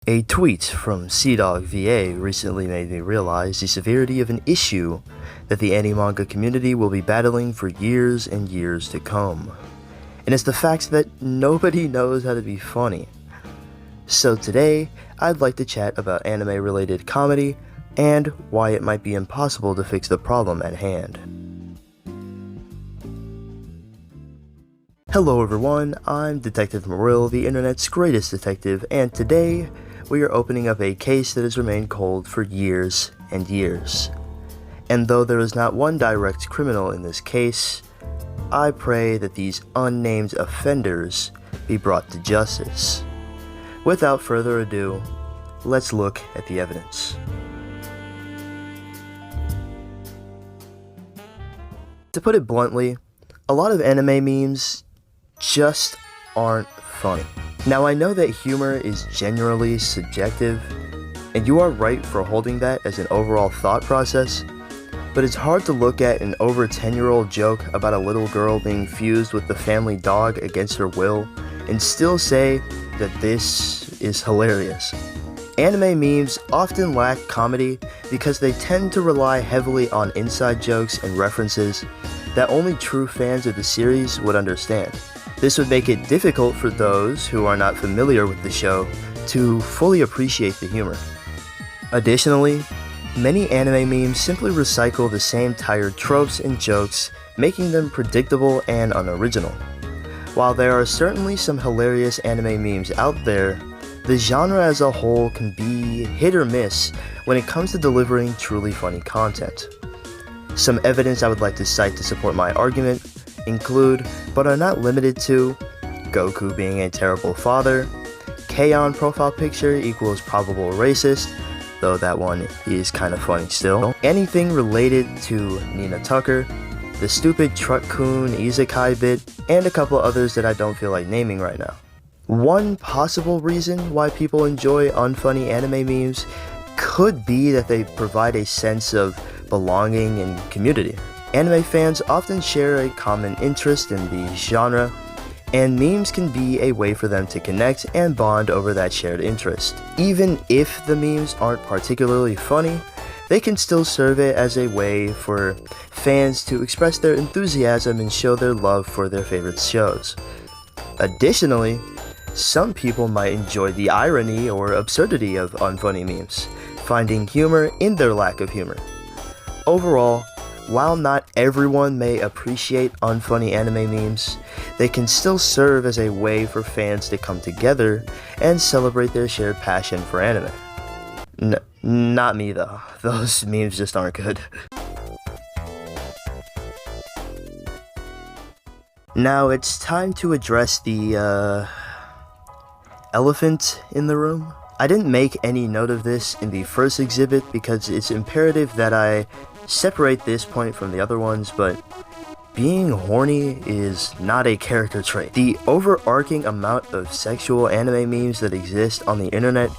A tweet from CDogVA recently made me realize the severity of an issue that the anime-manga community will be battling for years and years to come. And it's the fact that nobody knows how to be funny. So today, I'd like to chat about anime-related comedy and why it might be impossible to fix the problem at hand. Hello everyone, I'm DetectiveMarill, the internet's greatest detective, and today we are opening up a case that has remained cold for years and years. And though there is not one direct criminal in this case, I pray that these unnamed offenders be brought to justice. Without further ado, let's look at the evidence. To put it bluntly, a lot of anime memes just aren't funny. Now I know that humor is generally subjective, and you are right for holding that as an overall thought process, but it's hard to look at an over 10-year-old joke about a little girl being fused with the family dog against her will and still say that this is hilarious. Anime memes often lack comedy because they tend to rely heavily on inside jokes and references that only true fans of the series would understand. This would make it difficult for those who are not familiar with the show to fully appreciate the humor. Additionally, many anime memes simply recycle the same tired tropes and jokes, making them predictable and unoriginal. While there are certainly some hilarious anime memes out there, the genre as a whole can be hit or miss when it comes to delivering truly funny content. Some evidence I would like to cite to support my argument include, but are not limited to, Goku being a terrible father, K-On! Profile picture equals probable racist, though that one is kind of funny still, anything related to Nina Tucker, the stupid Truck-kun Isekai bit, and a couple others that I don't feel like naming right now. One possible reason why people enjoy unfunny anime memes could be that they provide a sense of belonging and community. Anime fans often share a common interest in the genre, and memes can be a way for them to connect and bond over that shared interest. Even if the memes aren't particularly funny, they can still serve it as a way for fans to express their enthusiasm and show their love for their favorite shows. Additionally, some people might enjoy the irony or absurdity of unfunny memes, finding humor in their lack of humor. Overall, while not everyone may appreciate unfunny anime memes, they can still serve as a way for fans to come together and celebrate their shared passion for anime. Not me though, those memes just aren't good. Now it's time to address the elephant in the room. I didn't make any note of this in the first exhibit because it's imperative that I separate this point from the other ones, but being horny is not a character trait. The overarching amount of sexual anime memes that exist on the internet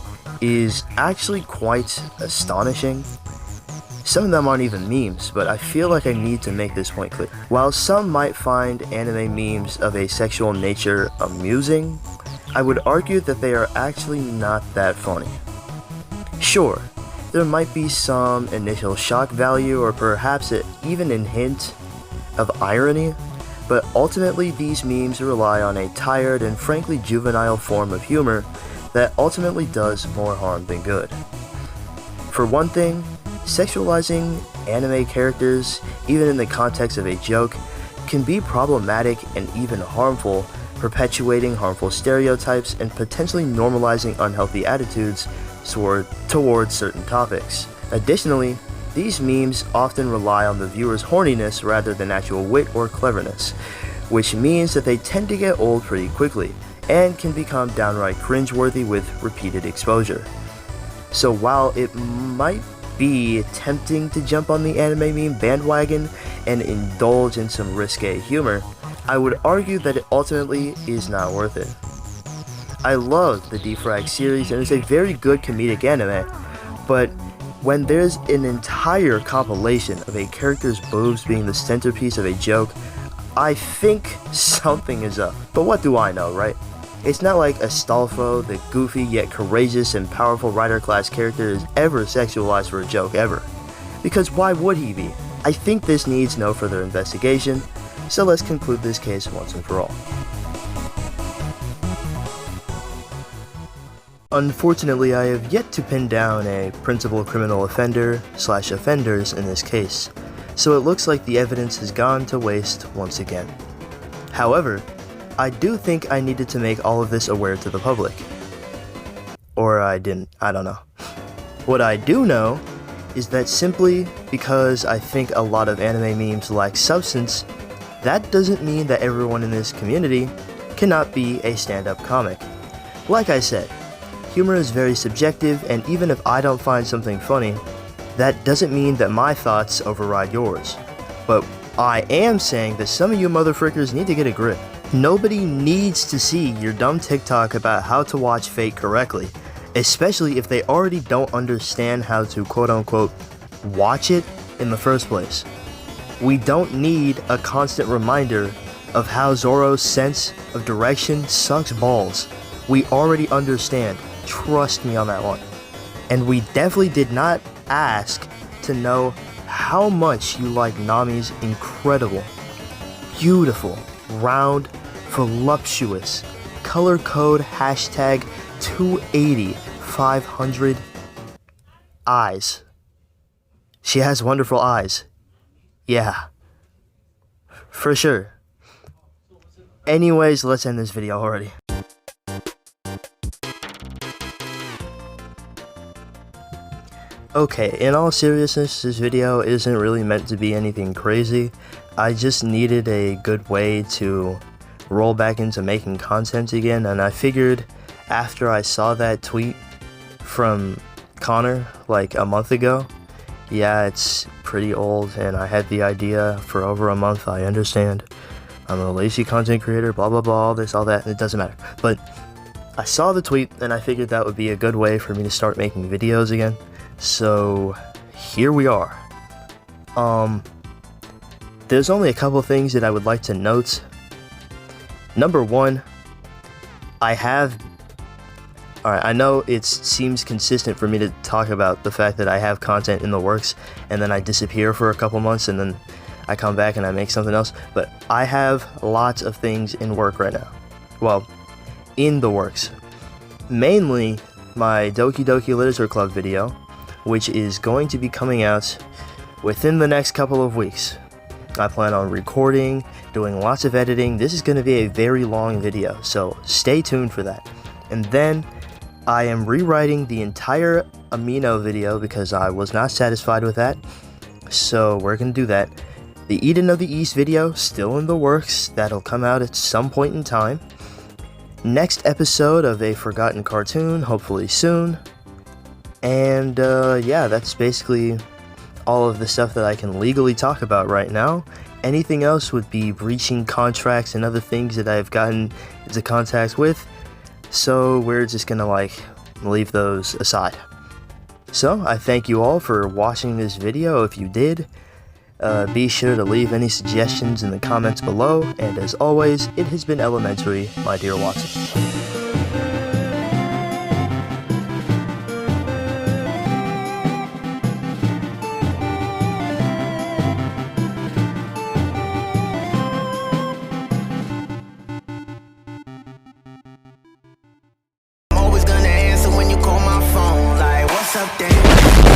is actually quite astonishing. Some of them aren't even memes, but I feel like I need to make this point clear. While some might find anime memes of a sexual nature amusing, I would argue that they are actually not that funny. Sure, there might be some initial shock value or perhaps even a hint of irony, but ultimately these memes rely on a tired and frankly juvenile form of humor that ultimately does more harm than good. For one thing, sexualizing anime characters, even in the context of a joke, can be problematic and even harmful, perpetuating harmful stereotypes and potentially normalizing unhealthy attitudes towards certain topics. Additionally, these memes often rely on the viewer's horniness rather than actual wit or cleverness, which means that they tend to get old pretty quickly and can become downright cringeworthy with repeated exposure. So while it might be tempting to jump on the anime meme bandwagon and indulge in some risque humor, I would argue that it ultimately is not worth it. I love the Defrag series and it's a very good comedic anime, but when there's an entire compilation of a character's boobs being the centerpiece of a joke, I think something is up. But what do I know, right? It's not like Astolfo, the goofy yet courageous and powerful writer class character, is ever sexualized for a joke ever. Because why would he be? I think this needs no further investigation, so let's conclude this case once and for all. Unfortunately, I have yet to pin down a principal criminal offender/offenders in this case, so it looks like the evidence has gone to waste once again. However, I do think I needed to make all of this aware to the public. Or I didn't, I don't know. What I do know is that simply because I think a lot of anime memes lack substance, that doesn't mean that everyone in this community cannot be a stand-up comic. Like I said, humor is very subjective, and even if I don't find something funny, that doesn't mean that my thoughts override yours. But I am saying that some of you motherfrickers need to get a grip. Nobody needs to see your dumb TikTok about how to watch Fate correctly, especially if they already don't understand how to quote-unquote watch it in the first place. We don't need a constant reminder of how Zoro's sense of direction sucks balls. We already understand. Trust me on that one. And we definitely did not ask to know how much you like Nami's incredible, beautiful, round, voluptuous, color code hashtag 280-500 eyes. She has wonderful eyes. Yeah. For sure. Anyways, let's end this video already. Okay, in all seriousness, this video isn't really meant to be anything crazy. I just needed a good way to roll back into making content again, and I figured after I saw that tweet from Connor like a month ago, yeah, it's pretty old, and I had the idea for over a month. I understand. I'm a lazy content creator, blah blah blah, all this, all that, it doesn't matter. But I saw the tweet, and I figured that would be a good way for me to start making videos again. So here we are. There's only a couple things that I would like to note. Number one, I know it seems consistent for me to talk about the fact that I have content in the works and then I disappear for a couple months and then I come back and I make something else, but I have lots of things in work right now. Well, in the works. Mainly my Doki Doki Literature Club video, which is going to be coming out within the next couple of weeks. I plan on recording, doing lots of editing. This is going to be a very long video, so stay tuned for that. And then I am rewriting the entire Amino video because I was not satisfied with that, so we're going to do that. The Eden of the East video, still in the works. That'll come out at some point in time. Next episode of a forgotten cartoon, hopefully soon. And yeah, that's basically all of the stuff that I can legally talk about right now. Anything else would be breaching contracts and other things that I've gotten into contact with, so we're just gonna leave those aside. So I thank you all for watching this video. If you did, be sure to leave any suggestions in the comments below, and as always, it has been elementary, my dear Watson. What's up, damn?